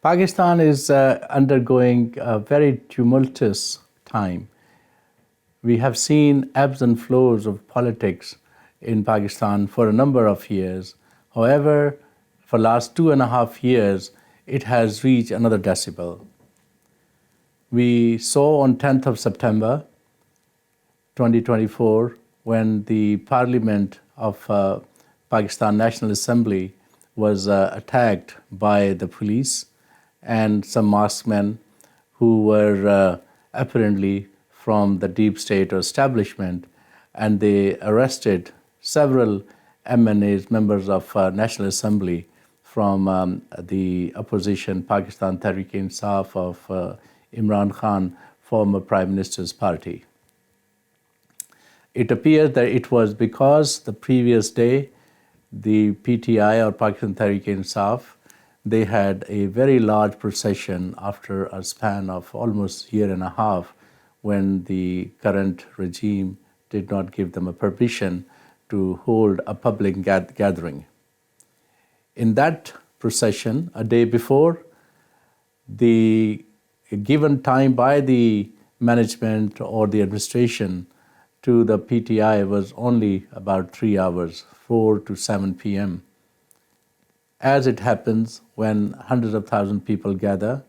Pakistan is undergoing a very tumultuous time. We have seen ebbs and flows of politics in Pakistan for a number of years. However, for the last 2.5 years, it has reached another decibel. We saw on 10th of September 2024 when the Parliament of Pakistan National Assembly was attacked by the police and some masked men who were apparently from the deep state or establishment, and they arrested several MNAs, members of National Assembly from the opposition Pakistan Tehreek-e-Insaf of Imran Khan, former Prime Minister's party. It appears that it was because the previous day, the PTI or Pakistan Tehreek-e-Insaf, they had a very large procession after a span of almost a year and a half when the current regime did not give them a permission to hold a public gathering. In that procession, a day before, the given time by the management or the administration to the PTI was only about 3 hours, 4 to 7 p.m. As it happens, when hundreds of thousands of people gather,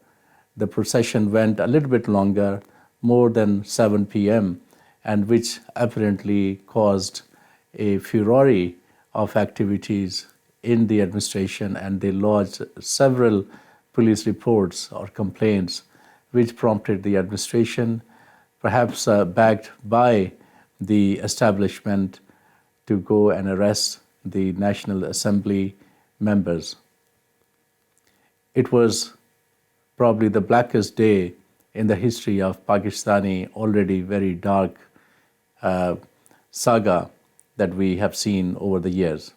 the procession went a little bit longer, more than 7 p.m., and which apparently caused a furore of activities in the administration, and they lodged several police reports or complaints, which prompted the administration, perhaps backed by the establishment, to go and arrest the National Assembly members. It was probably the blackest day in the history of Pakistani already very dark saga that we have seen over the years.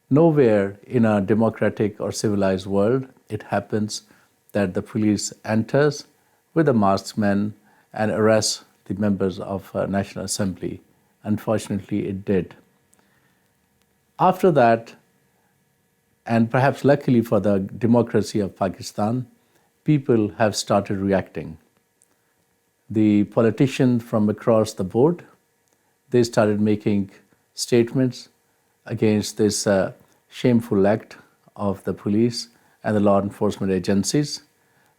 Nowhere in a democratic or civilized world it happens that the police enters with a masked men and arrests the members of National Assembly. Unfortunately, it did. After that, and perhaps luckily for the democracy of Pakistan, people have started reacting. The politicians from across the board, they started making statements against this shameful act of the police and the law enforcement agencies.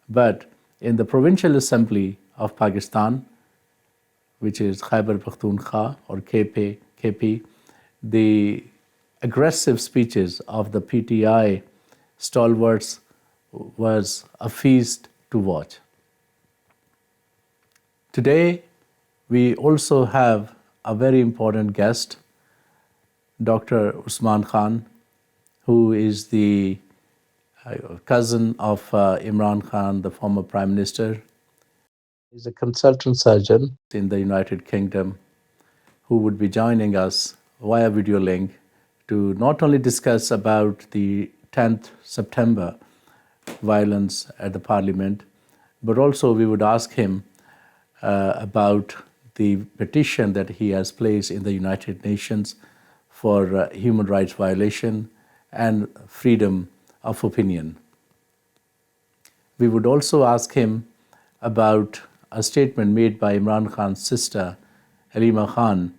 But in the Provincial Assembly of Pakistan, which is Khyber Pakhtunkhwa or KP, the aggressive speeches of the PTI stalwarts was a feast to watch. Today, we also have a very important guest, Dr. Usman Khan, who is the cousin of Imran Khan, the former Prime Minister. He's a consultant surgeon in the United Kingdom who would be joining us via video link to not only discuss about the 10th September violence at the Parliament, but also we would ask him about the petition that he has placed in the United Nations for human rights violation and freedom of opinion. We would also ask him about a statement made by Imran Khan's sister, Halima Khan,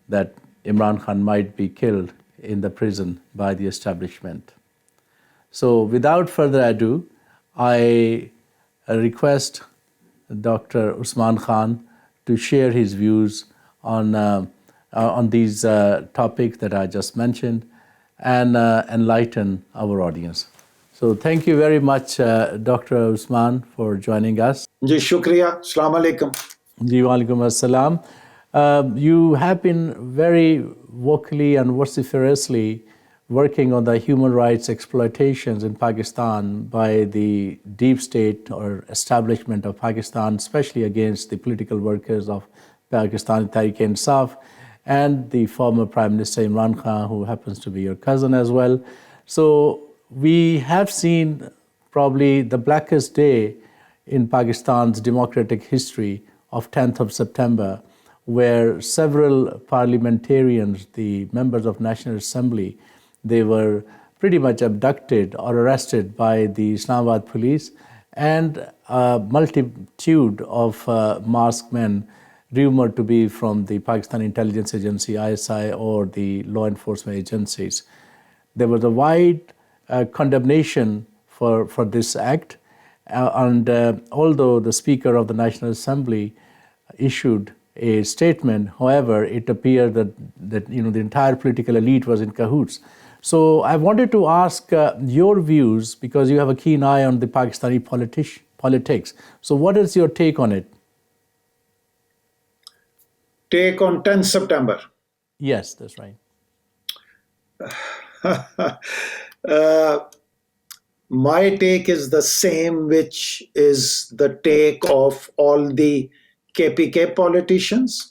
that Imran Khan might be killed in the prison by the establishment. So without further ado, I request Dr. Usman Khan to share his views on these topics that I just mentioned and enlighten our audience. So thank you very much, Dr. Usman, for joining us. Ji, shukriya. Assalamu alaikum. Ji, walaikum assalam. You have been very vocally and vociferously working on the human rights exploitations in Pakistan by the deep state or establishment of Pakistan, especially against the political workers of Pakistan Tehreek-e-Insaf and the former Prime Minister Imran Khan, who happens to be your cousin as well. So we have seen probably the blackest day in Pakistan's democratic history of 10th of September, where several parliamentarians, the members of National Assembly, they were pretty much abducted or arrested by the Islamabad police, and a multitude of masked men rumored to be from the Pakistan intelligence agency, ISI, or the law enforcement agencies. There was a wide condemnation for this act, and although the Speaker of the National Assembly issued a statement, however, it appeared that the entire political elite was in cahoots. So I wanted to ask your views, because you have a keen eye on the Pakistani politics. So what is your take on it? Take on 10 September. Yes, that's right. My take is the same, which is the take of all the KPK politicians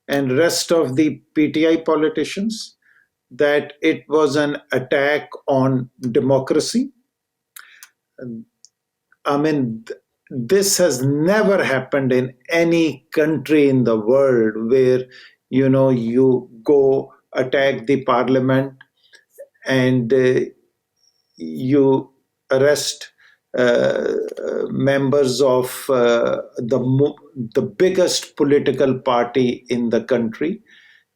and rest of the PTI politicians, that it was an attack on democracy. I mean, this has never happened in any country in the world where, you go attack the parliament and you arrest members of the biggest political party in the country.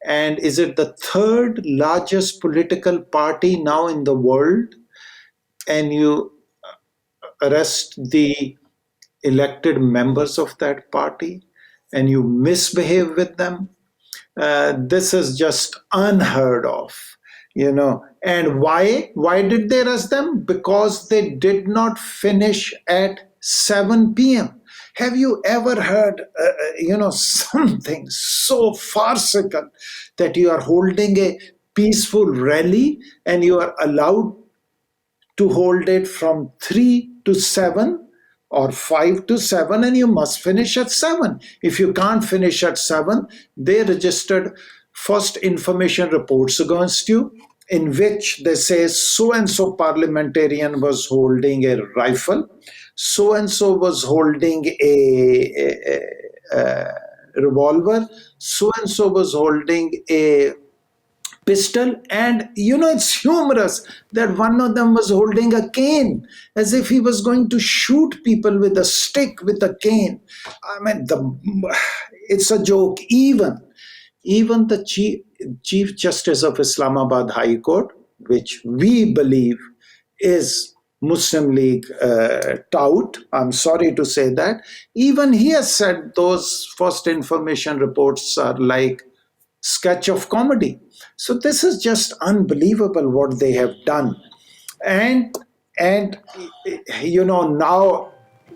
And is it the third largest political party now in the world? And you arrest the elected members of that party and you misbehave with them. This is just unheard of, And why did they arrest them? Because they did not finish at 7 p.m. Have you ever heard, something so farcical that you are holding a peaceful rally and you are allowed to hold it from 3 to 7 or 5 to 7, and you must finish at 7. If you can't finish at 7, they registered first information reports against you, in which they say so-and-so parliamentarian was holding a rifle, so-and-so was holding a revolver, so-and-so was holding a pistol, and it's humorous that one of them was holding a cane, as if he was going to shoot people with a stick, with a cane. I mean, it's a joke. Even the Chief Justice of Islamabad High Court, which we believe is Muslim League tout, I'm sorry to say that, even he has said those first information reports are like sketch of comedy. So this is just unbelievable what they have done. And now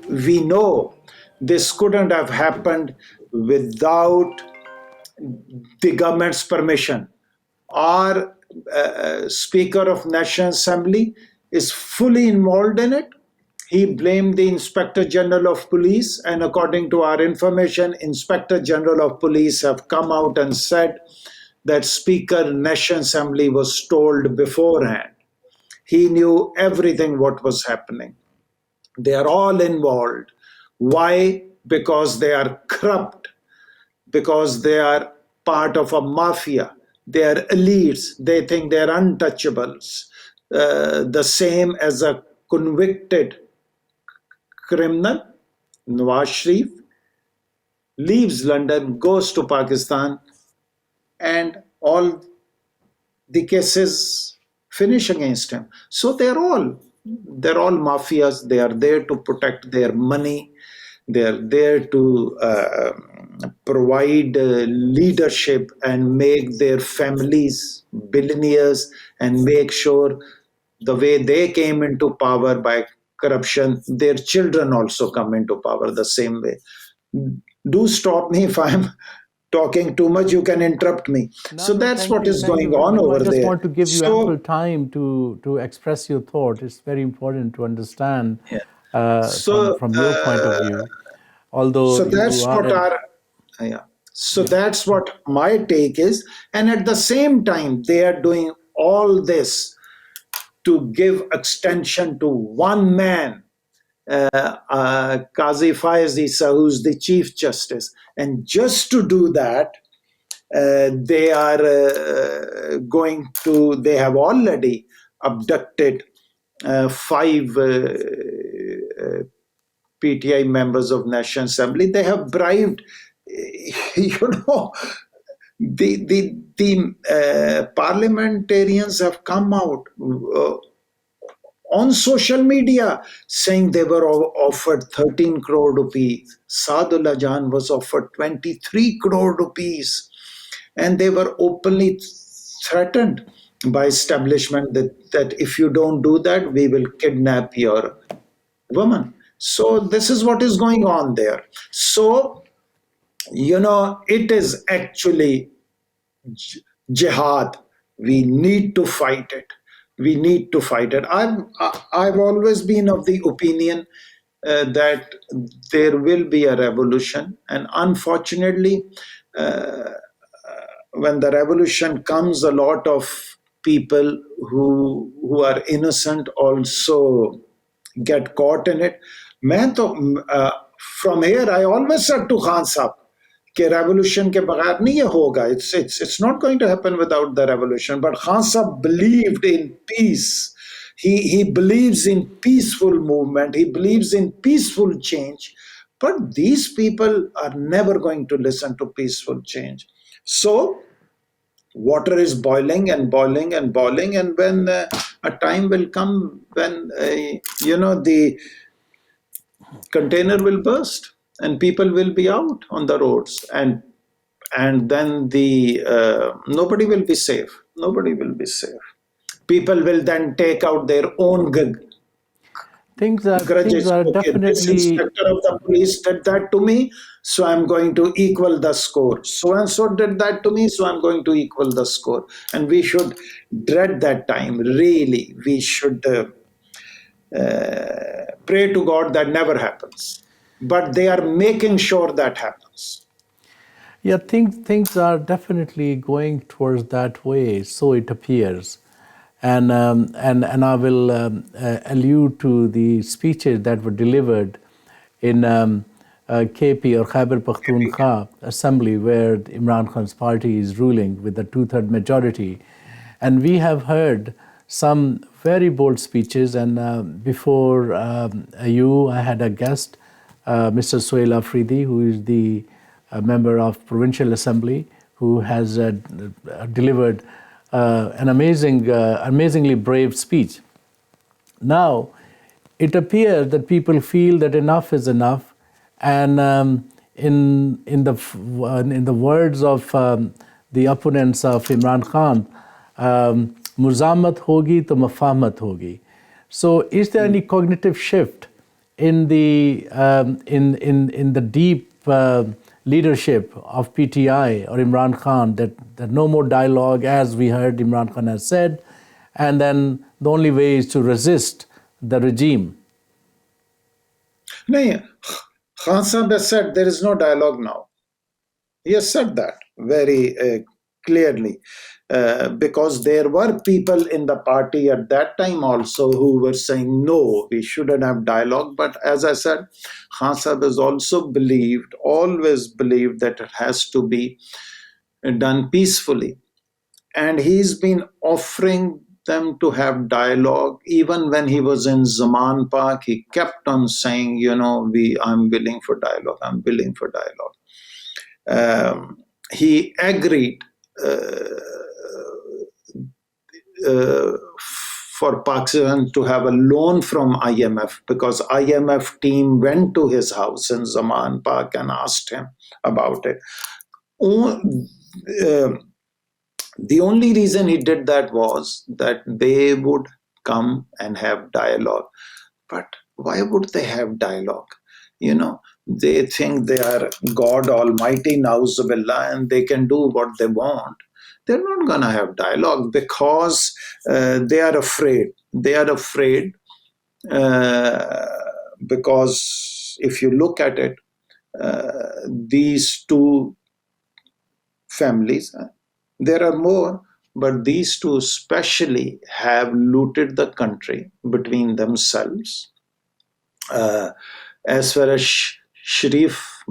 we know this couldn't have happened without the government's permission. Our Speaker of National Assembly is fully involved in it. He blamed the Inspector General of Police, and according to our information, Inspector General of Police have come out and said that Speaker National Assembly was told beforehand. He knew everything what was happening. They are all involved. Why? Because they are corrupt, because they are part of a mafia. They are elites. They think they are untouchables. The same as a convicted criminal, Nawaz Sharif, leaves London, goes to Pakistan, and all the cases finish against him. So they're all mafias. They are there to protect their money. They are there to provide leadership and make their families billionaires, and make sure the way they came into power by corruption, their children also come into power the same way. Do stop me if I'm talking too much. You can interrupt me. So that's what is going on over there. I just want to give you ample time to express your thought. It's very important to understand from your point of view. Although that's that's what my take is. And at the same time, they are doing all this to give extension to one man, Qazi Faiz Issa, who's the Chief Justice. And just to do that, they are they have already abducted five PTI members of National Assembly. They have bribed, the parliamentarians have come out on social media saying they were offered 13 crore rupees. Saadullah Jan was offered 23 crore rupees. And they were openly threatened by establishment that if you don't do that, we will kidnap your woman. So this is what is going on there. So, it is actually jihad. We need to fight it. We need to fight it. I've always been of the opinion that there will be a revolution, and unfortunately, when the revolution comes, a lot of people who are innocent also get caught in it. From here, I always said to Khan Sahab, कि revolution के बगैर नहीं ये होगा. It's not going to happen without the revolution. But Khan Sahab believed in peace. He believes in peaceful movement. He believes in peaceful change. But these people are never going to listen to peaceful change. So water is boiling and boiling and boiling, and when a time will come when the container will burst and people will be out on the roads, and then the nobody will be safe. Nobody will be safe. People will then take out their own Things are grudges. Okay, this definitely. inspector of the police did that to me, so I'm going to equal the score. So and so did that to me, so I'm going to equal the score. And we should dread that time. Really, we should pray to God that never happens. But they are making sure that happens. Yeah, things are definitely going towards that way, so it appears. And I will allude to the speeches that were delivered in KP or Khyber Pakhtunkhwa assembly, where Imran Khan's party is ruling with a 2/3 majority. And we have heard some very bold speeches. And before you, I had a guest, Mr. Sohail Afridi, who is the member of Provincial Assembly, who has delivered an amazingly brave speech. Now, it appears that people feel that enough is enough, and in the words of the opponents of Imran Khan, muzamat hogi to mafamat hogi. So, is there any cognitive shift in the deep leadership of PTI or Imran Khan that no more dialogue, as we heard Imran Khan has said, and then the only way is to resist the regime? No, Khan Sahab has said there is no dialogue now. He has said that very clearly. Because there were people in the party at that time also who were saying, no, we shouldn't have dialogue. But as I said, Khan Sahab has also always believed that it has to be done peacefully. And he's been offering them to have dialogue. Even when he was in Zaman Park, he kept on saying, I'm willing for dialogue, I'm willing for dialogue. He agreed for Pakistan to have a loan from IMF, because IMF team went to his house in Zaman Park and asked him about it. The only reason he did that was that they would come and have dialogue. But why would they have dialogue? They think they are God Almighty, Nauzubillah, and they can do what they want. They're not going to have dialogue because they are afraid. They are afraid because if you look at it, these two families, there are more, but these two especially have looted the country between themselves. As far as Sharif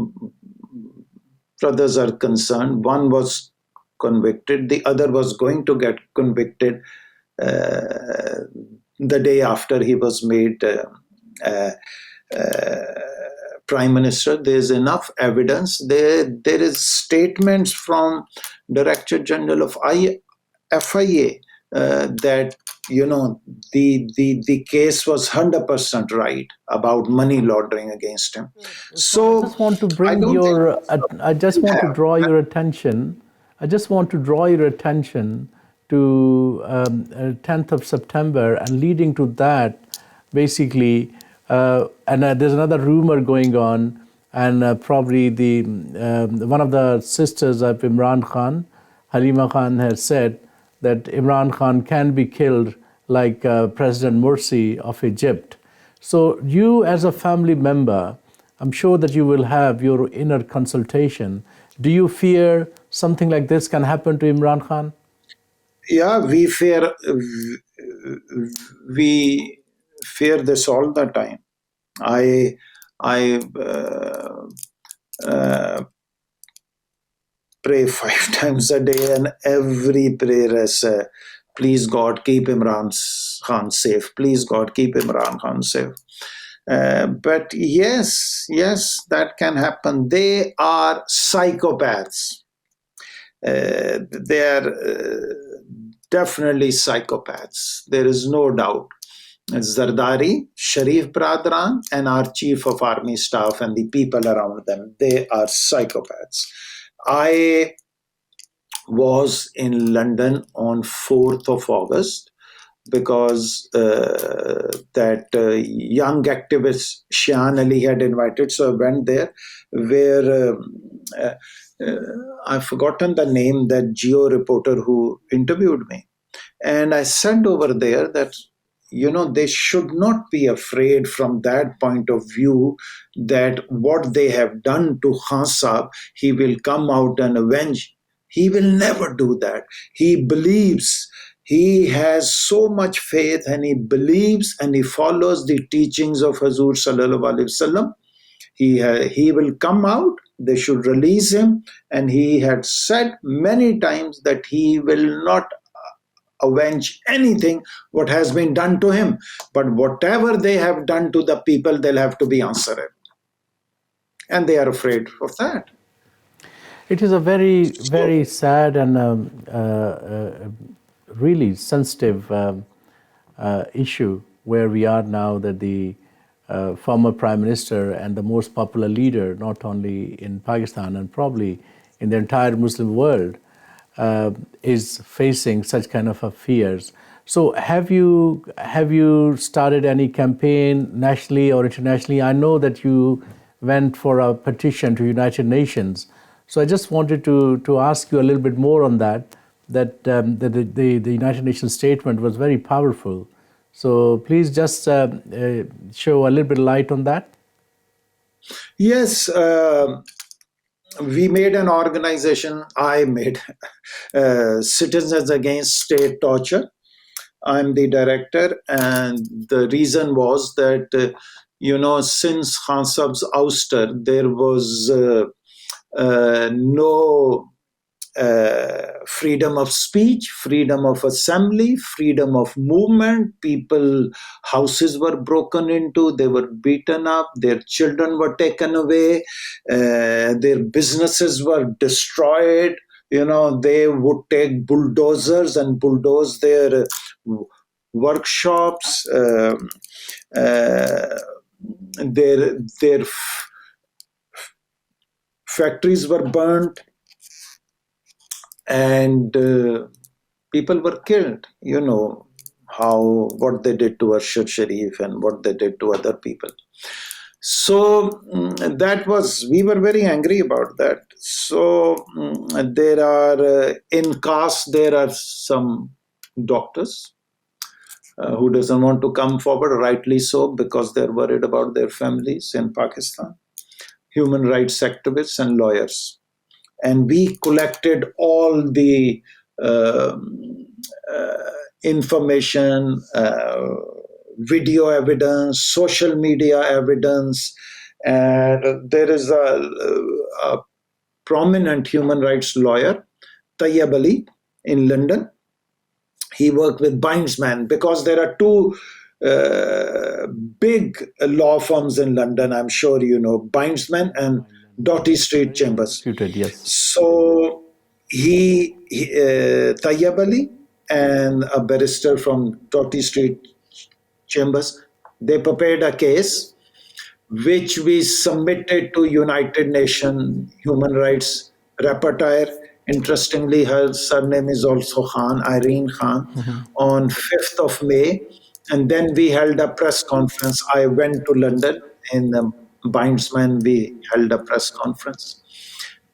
brothers are concerned, one was convicted, the other was going to get convicted the day after he was made uh, prime minister. There's enough evidence. There is statements from Director General of FIA that the case was 100% right about money laundering against him. Usman, I So just want to I bring don't think your, I just want to have. draw your attention. I just want to draw your attention to 10th of September, and leading to that, basically, and there's another rumor going on, and probably the one of the sisters of Imran Khan, Halima Khan, has said that Imran Khan can be killed like President Morsi of Egypt. So you, as a family member, I'm sure that you will have your inner consultation. Do you fear something like this can happen to Imran Khan? Yeah, we fear this all the time. I pray 5 times a day, and every prayer is, please God, keep Imran Khan safe. Please God, keep Imran Khan safe. But yes, that can happen. They are psychopaths. They are definitely psychopaths. There is no doubt. Zardari, Sharif Bradran, and our chief of army staff and the people around them, they are psychopaths. I was in London on 4th of August because that young activist Shian Ali had invited. So I went there where uh, I've forgotten the name, that geo reporter who interviewed me. And I said over there that, they should not be afraid from that point of view, that what they have done to Khan Sahib, he will come out and avenge. He will never do that. He believes, he has so much faith, and he believes and he follows the teachings of Hazur Sallallahu Alaihi Wasallam. He will come out. They should release him, and he had said many times that he will not avenge anything what has been done to him, but whatever they have done to the people, they'll have to be answered, and they are afraid of that. It is a very, So very sad and really sensitive issue where we are now, that the former prime minister and the most popular leader, not only in Pakistan and probably in the entire Muslim world, is facing such kind of fears. So have you started any campaign nationally or internationally? I know that you went for a petition to United Nations. So I just wanted to ask you a little bit more on that. The United Nations statement was very powerful. So please just show a little bit of light on that. yes, we made an organization. I made Citizens Against State Torture. I'm the director, and the reason was that since Khan Saab's ouster, there was no freedom of speech, freedom of assembly, freedom of movement. People, houses were broken into, they were beaten up, their children were taken away, their businesses were destroyed. They would take bulldozers and bulldoze their workshops. Uh, their factories were burnt, and people were killed. How, what they did to Arshad Sharif and what they did to other people. So that was, we were very angry about that. So there are in caste, there are some doctors who doesn't want to come forward, rightly so, because they're worried about their families in Pakistan. Human rights activists and lawyers, and we collected all the information, video evidence, social media evidence, and there is a prominent human rights lawyer, Tayyab Ali, in London. He worked with Bindsman, because there are two big law firms in London. I'm sure you know Bindsman and Doughty Street Very well Chambers. reputed, yes. So Tayyab Ali and a barrister from Doughty Street Chambers, they prepared a case which we submitted to United Nations Human Rights Rapporteur. Interestingly, her surname is also Khan, Irene Khan, on 5th of May. And then we held a press conference. I went to London in Bindsman, we held a press conference.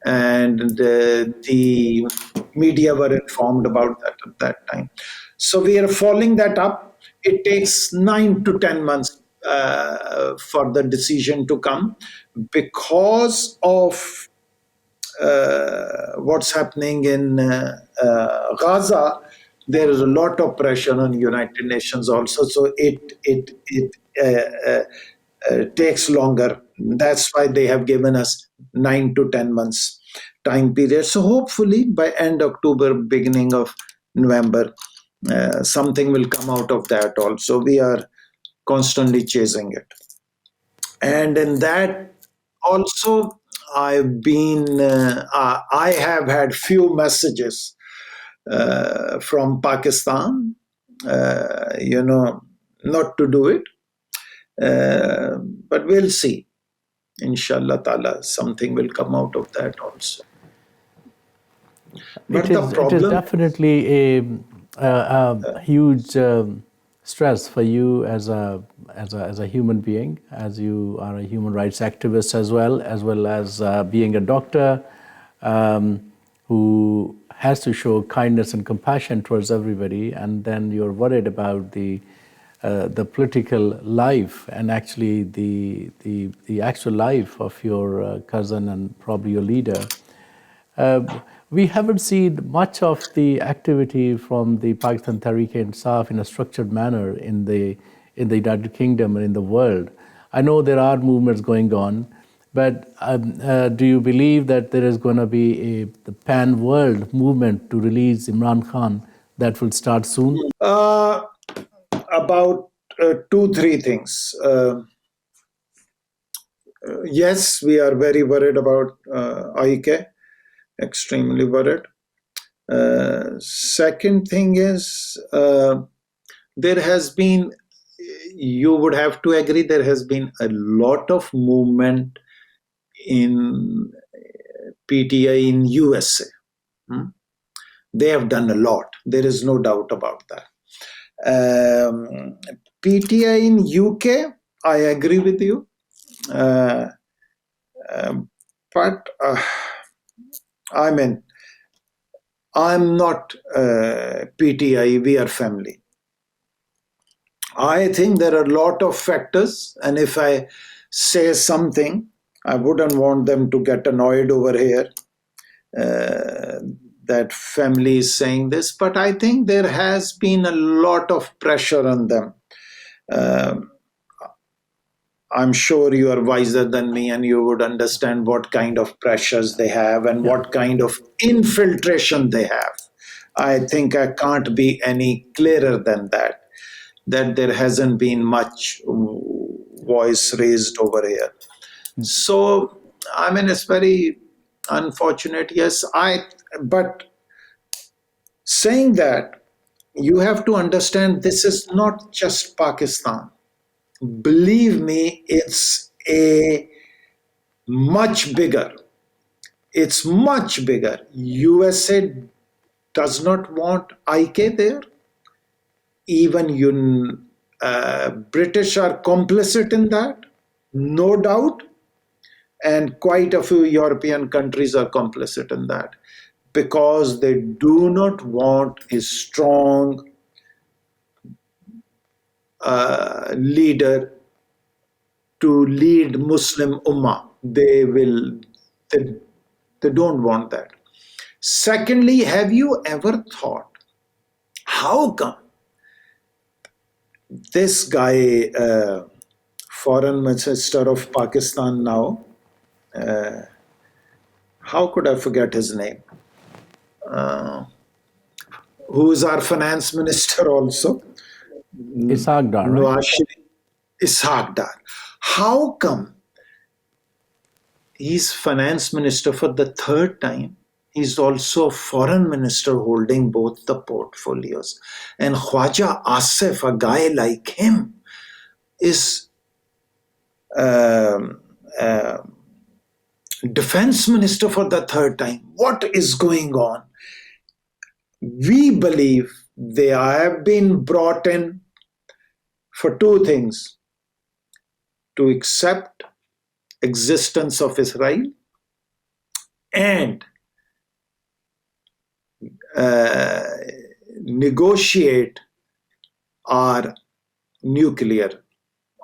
And the media were informed about that at that time. So we are following that up. It takes 9 to 10 months for the decision to come because of what's happening in Gaza. There is a lot of pressure on United Nations also, so it takes longer. That's why they have given us 9 to 10 months time period. So hopefully by end October, beginning of November, something will come out of that also. We are constantly chasing it. And in that also, I have had few messages from Pakistan, not to do it. But we'll see. Inshallah ta'ala, something will come out of that also. But It is definitely a huge stress for you as a human being, as you are a human rights activist as well as being a doctor who has to show kindness and compassion towards everybody, and then you're worried about the political life and actually the actual life of your cousin and probably your leader. We haven't seen much of the activity from the Pakistan Tehreek-e-Insaf in a structured manner in the United Kingdom and in the world. I know there are movements going on, but do you believe that there is going to be the pan-world movement to release Imran Khan that will start soon? About 2, 3 things. Yes, we are very worried about IK, extremely worried. Second thing is, there has been, you would have to agree, there has been a lot of movement in PTI in USA. They have done a lot. There is no doubt about that. PTI in UK, I agree with you. But I mean, I'm not PTI, we are family. I think there are a lot of factors, and if I say something, I wouldn't want them to get annoyed over here that family is saying this, but I think there has been a lot of pressure on them. I'm sure you are wiser than me and you would understand what kind of pressures they have and what kind of infiltration they have. I think I can't be any clearer than that there hasn't been much voice raised over here. So, I mean, it's very unfortunate, yes. But saying that, you have to understand this is not just Pakistan. Believe me, it's a much bigger. It's much bigger. USA does not want IK there. Even British are complicit in that, no doubt. And quite a few European countries are complicit in that because they do not want a strong leader to lead Muslim Ummah. They don't want that. Secondly, have you ever thought, how come this guy, foreign minister of Pakistan now, how could I forget his name? who is our finance minister also, Ishaq Dar, right? Nawaz Sharif, Ishaq Dar. How come he's finance minister for the third time? He's also foreign minister holding both the portfolios. And Khwaja Asif, a guy like him, is um, uh, defense minister for the third time. What is going on? We believe they have been brought in for two things: to accept existence of Israel and negotiate our nuclear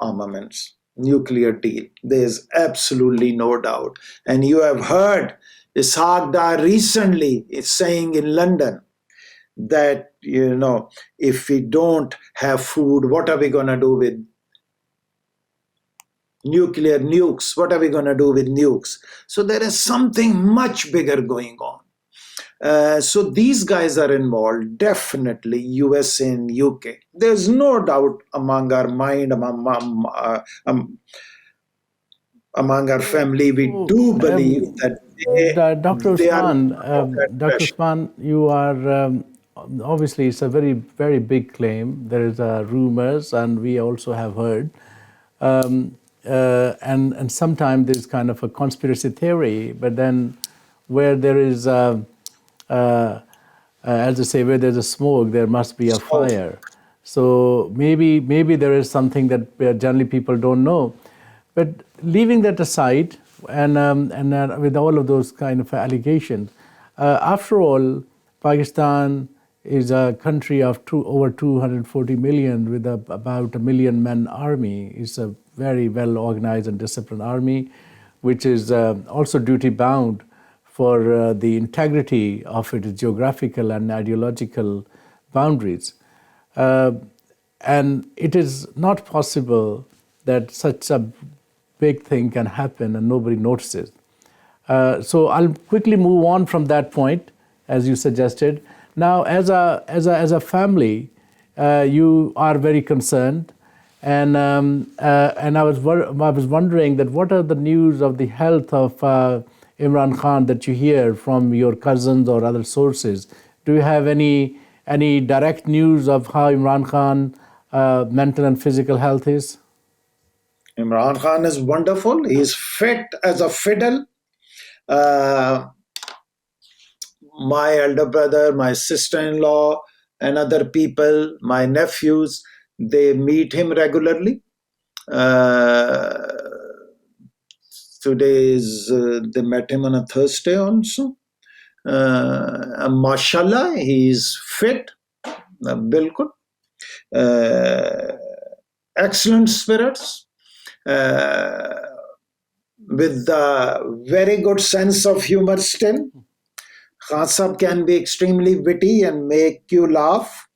armaments, nuclear deal. There's absolutely no doubt. And you have heard Ishaq Dar recently is saying in London that, if we don't have food, what are we going to do with nuclear nukes? What are we going to do with nukes? So there is something much bigger going on. So these guys are involved, definitely US and UK. There's no doubt among our mind, among our family, we do believe that Dr. they are Usman, Dr. pressure. Usman, you are obviously it's a very, very big claim. There is rumors, and we also have heard, and sometimes there's kind of a conspiracy theory. But then, where there is, as I say, where there's a smoke, there must be a So fire. So maybe there is something that generally people don't know. But leaving that aside, and with all of those kind of allegations, after all, Pakistan is a country of over 240 million with about a million man army. It's a very well organized and disciplined army, which is also duty bound for the integrity of its geographical and ideological boundaries. And it is not possible that such a big thing can happen and nobody notices. So I'll quickly move on from that point, as you suggested. Now, as a family, you are very concerned, and I was wondering that what are the news of the health of Imran Khan that you hear from your cousins or other sources? Do you have any direct news of how Imran Khan mental and physical health is? Imran Khan is wonderful. He's fit as a fiddle. My elder brother, my sister-in-law, and other people, my nephews, they meet him regularly. Uh, Today is they met him on a Thursday also. Mashallah, he's fit, bilkul. Excellent spirits, with the very good sense of humor still. Khan Sahab can be extremely witty and make you laugh.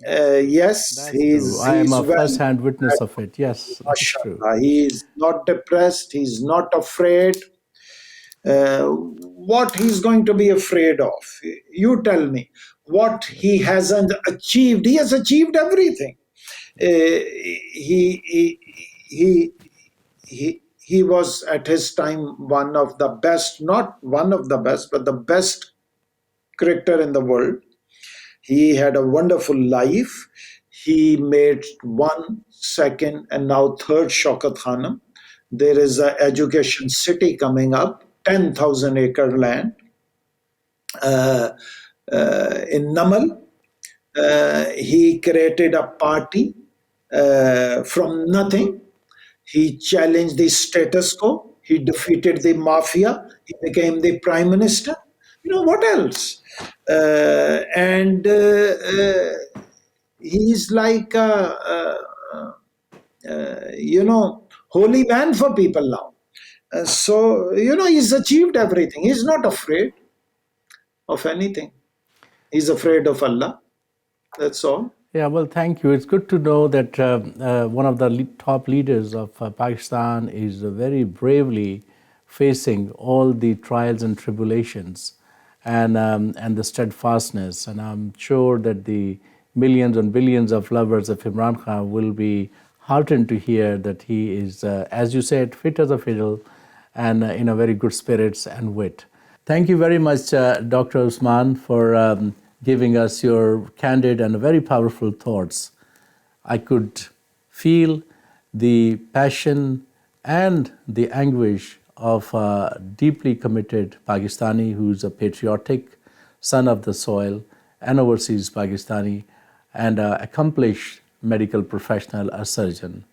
Yes, That's true. I am he's a well. first-hand witness of it. Yes, it's true. Mashallah, he's not depressed. He's not afraid. What he's going to be afraid of? You tell me. What he hasn't achieved? He has achieved everything. He was at his time one of the best, not one of the best, but the best cricketer in the world. He had a wonderful life. He made one, second, and now third Shaukat Khanam. There is an education city coming up, 10,000 acre land in Namal. He created a party from nothing. He challenged the status quo. He defeated the mafia. He became the prime minister. What else? And he's like holy man for people now. So he's achieved everything. He's not afraid of anything. He's afraid of Allah. That's all. Yeah, well, thank you. It's good to know that one of the top leaders of Pakistan is very bravely facing all the trials and tribulations. and the steadfastness. And I'm sure that the millions and billions of lovers of Imran Khan will be heartened to hear that he is, as you said, fit as a fiddle and in a very good spirits and wit. Thank you very much, Dr. Usman, for giving us your candid and very powerful thoughts. I could feel the passion and the anguish of a deeply committed Pakistani who's a patriotic son of the soil, an overseas Pakistani, and an accomplished medical professional, a surgeon.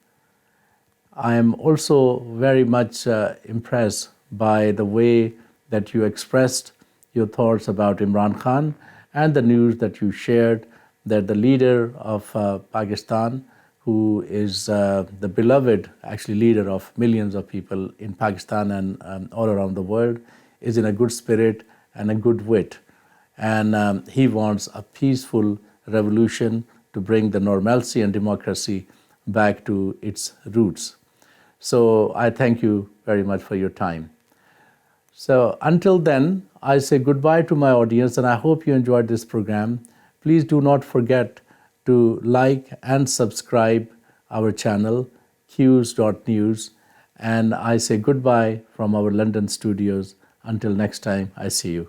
I am also very much impressed by the way that you expressed your thoughts about Imran Khan and the news that you shared that the leader of Pakistan, who is the beloved actually leader of millions of people in Pakistan and all around the world, is in a good spirit and a good wit. And he wants a peaceful revolution to bring the normalcy and democracy back to its roots. So I thank you very much for your time. So until then, I say goodbye to my audience, and I hope you enjoyed this program. Please do not forget to like and subscribe our channel, Qwews.news. And I say goodbye from our London studios. Until next time, I see you.